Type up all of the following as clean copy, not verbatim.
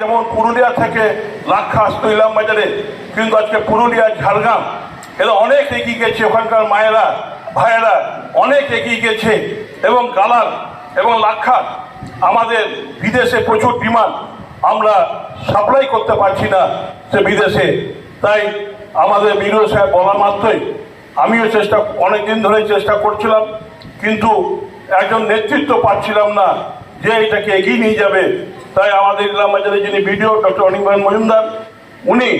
যেমন পুরুলিয়া থেকে লাক্ষা আসতো ইলাম বাজারে, কিন্তু আজকে পুরুলিয়া ঝাড়গ্রাম এরা অনেক এগিয়ে গেছে, ওখানকার মায়েরা ভাইয়েরা অনেক এগিয়ে গেছে। এবং গালাল এবং লাক্ষা আমাদের বিদেশে প্রচুর ডিমান্ড, আমরা সাপ্লাই করতে পারছি না সে বিদেশে। তাই আমাদের বিডিও সাহেব বলা মাত্রই আমিও অনেকদিন ধরে চেষ্টা করছিলাম, কিন্তু একজন নেতৃত্ব পাচ্ছিলাম না যে এটাকে এগিয়ে নিয়ে যাবে। তাই আমাদের ইলাম বাজারের যিনি বিডিও ডক্টর অনির্বাণ মজুমদার, উনি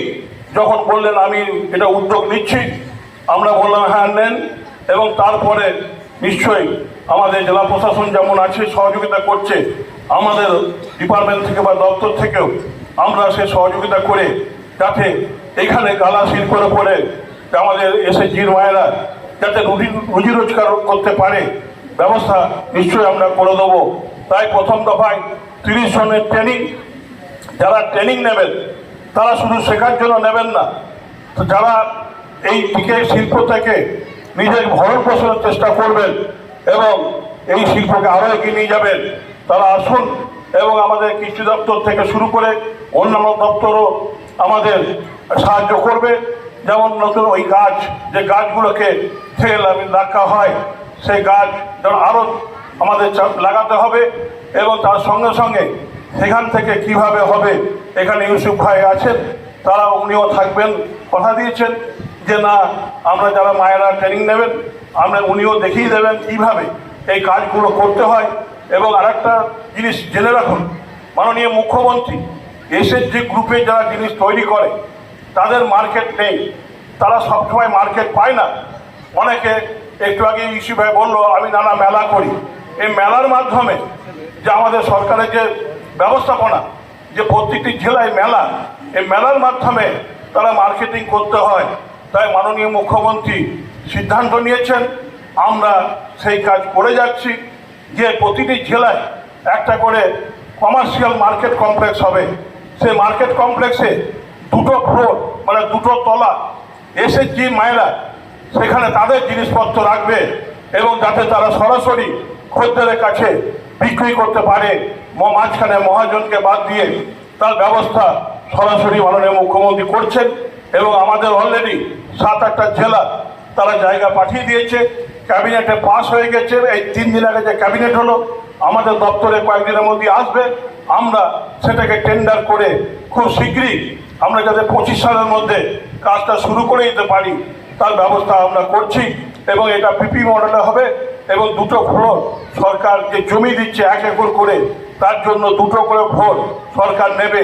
যখন বললেন আমি এটা উদ্যোগ নিচ্ছি, আমরা বললাম হ্যাঁ নেন। এবং তারপরে নিশ্চয়ই আমাদের জেলা প্রশাসন যেমন আছে সহযোগিতা করছে, আমাদের ডিপার্টমেন্ট থেকে বা দপ্তর থেকেও আমরা সে সহযোগিতা করে যাতে এখানে গালা শিল্পের উপরে আমাদের এসএসজির মায়েরা যাতে রুজি রোজগার করতে পারে ব্যবস্থা নিশ্চয়ই আমরা করে দেবো। তাই প্রথম দফায় 30 জনের ট্রেনিং, যারা ট্রেনিং নেবেন তারা শুধু শেখার জন্য নেবেন না, তো যারা এই দিকে শিল্প থেকে নিজের ভরণ পোষণের চেষ্টা করবেন এবং এই শিল্পকে আরও এগিয়ে নিয়ে যাবেন, তারা আসুন। এবং আমাদের কৃষি দপ্তর থেকে শুরু করে অন্যান্য দপ্তরও আমাদের সাহায্য করবে। যেমন নতুন ওই গাছ, যে গাছগুলোকে ফেল রাখা হয়, সেই গাছ যেন আরও আমাদের লাগাতে হবে। এবং তার সঙ্গে সঙ্গে সেখান থেকে কিভাবে হবে, এখানে ইউসুফ ভাই আছেন, তারা উনিও থাকবেন, কথা দিয়েছেন যে না আমরা যারা মায়েরা ট্রেনিং নেবেন উনিও দেখিয়ে দেবেন কীভাবে এই কাজগুলো করতে হয়। এবং আরেকটা জিনিস জেনে রাখুন, মাননীয় মুখ্যমন্ত্রী এসএসজি গ্রুপে যারা জিনিস তৈরি করে তাদের মার্কেট নেই, তারা সবসময় মার্কেট পায় না। অনেকে একটু আগে ইউসুফ ভাই বললো আমি নানা মেলা করি, এই মেলার মাধ্যমে যে আমাদের সরকারের যে ব্যবস্থাপনা, যে প্রত্যেকটি জেলায় মেলা, এই মেলার মাধ্যমে তারা মার্কেটিং করতে হয়। তাই মাননীয় মুখ্যমন্ত্রী সিদ্ধান্ত নিয়েছেন, আমরা সেই কাজ করে যাচ্ছি, যে প্রতিটি জেলায় একটা করে কমার্শিয়াল মার্কেট কমপ্লেক্স হবে। সেই মার্কেট কমপ্লেক্সে 2টো ফ্লোর মানে 2টো তলা এসএসজি মায়েরা সেখানে তাদের জিনিসপত্র রাখবে এবং যাতে তারা সরাসরি খদ্দেরের কাছে বিক্রি করতে পারে, মাঝখানে মহাজনকে বাদ দিয়ে তার ব্যবস্থা সরাসরি মাননীয় মুখ্যমন্ত্রী করছেন। এবং আমাদের অলরেডি 7-8টা জেলা তারা জায়গা পাঠিয়ে দিয়েছে, ক্যাবিনেটে পাস হয়ে গেছে। এই 3 দিন আগে যে ক্যাবিনেট হলো, আমাদের দপ্তরে কয়েকদিনের মধ্যে আসবে, আমরা সেটাকে টেন্ডার করে খুব শীঘ্রই আমরা যাতে 25 সালের মধ্যে কাজটা শুরু করে দিতে পারি তার ব্যবস্থা আমরা করছি। এবং এটা পিপি মডেলে হবে এবং 2টো ফ্লোর সরকার যে জমি দিচ্ছে 1 একর করে, তার জন্য 2টো করে ফ্লোর সরকার নেবে।